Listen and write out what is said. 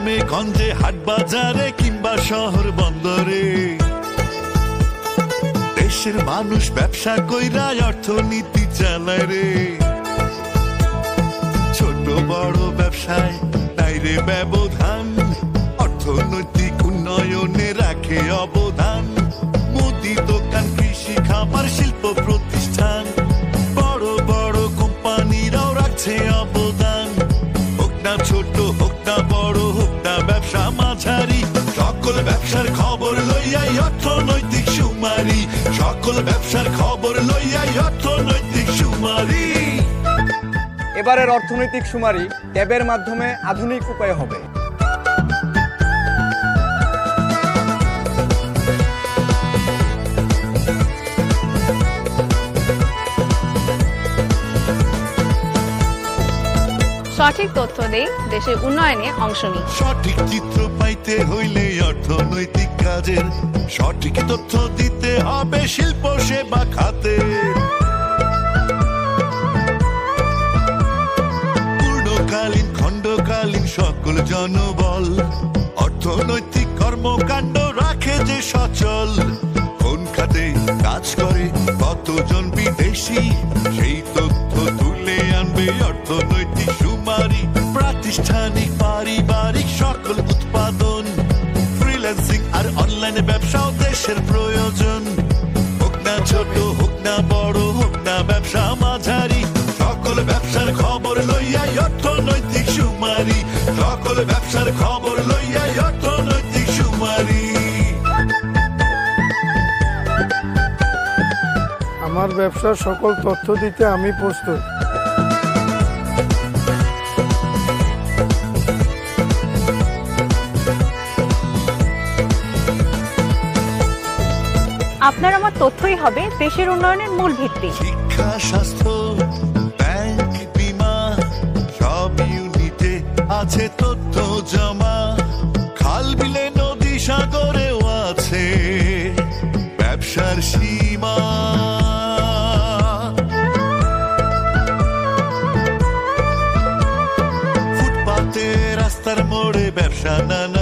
গ্রামে গঞ্জে হাট বাজারে কিংবা শহর বন্দরে দেশের মানুষ ব্যবসা কইরা অর্থনীতি চালায় রে। ছোট বড় ব্যবসায় তাই রে ব্যবধান, অর্থনৈতিক উন্নয়নে রাখে অবদান। মুদি দোকান, কৃষি, খাবার, শিল্প প্রতিষ্ঠান, বড় বড় কোম্পানিরাও রাখছে অবদান। হোক না ছোট, হোক না বড়, হোক না ব্যবসা মাঝারি, সকল ব্যবসার খবর লইয়াই অর্থনৈতিক সুমারি। সকল ব্যবসার খবর লইয়াই অর্থনৈতিক সুমারি। এবারের অর্থনৈতিক সুমারি ট্যাবের মাধ্যমে আধুনিক উপায়ে হবে। সঠিক তথ্য দেই, দেশের উন্নয়নে অংশ নিই। সঠিক চিত্র পাইতে হইলে অর্থনৈতিক কাজের সঠিক তথ্য দিতে হবে শিল্প সেবা খাতে। পূর্ণকালীন, খণ্ডকালীন সকল জনবল অর্থনৈতিক কর্মকাণ্ড রাখে যে সচল। কোন খাতে কাজ করে কতজন বিদেশি, সেই তথ্য তুলে আনবে অর্থনৈতিক সুমারি। প্রাতিষ্ঠানিক, পারিবারিক সকল উৎপাদন, ফ্রিল্যান্সিং আর অনলাইনে ব্যবসাও দেশের প্রয়োজন। হোক না ছোট, হোক না বড়, হোক না ব্যবসা মাঝারি, সকল ব্যবসার খবর লইয়াই অর্থনৈতিক সুমারি। সকল ব্যবসার খবর লইয়াই অর্থনৈতিক সুমারি। আমার ব্যবসার সকল তথ্য দিতে আমি প্রস্তুত। আপনার আমার তথ্যই হবে দেশের উন্নয়নের মূল ভিত্তি। শিক্ষা, স্বাস্থ্য, ব্যাংক, বীমা সব ইউনিটে আছে তথ্য জমা। খাল, বিলে, নদী, সাগরেও আছে ব্যবসার সীমা। ফুটপাতে, রাস্তার মোড়ে ব্যবসা নানা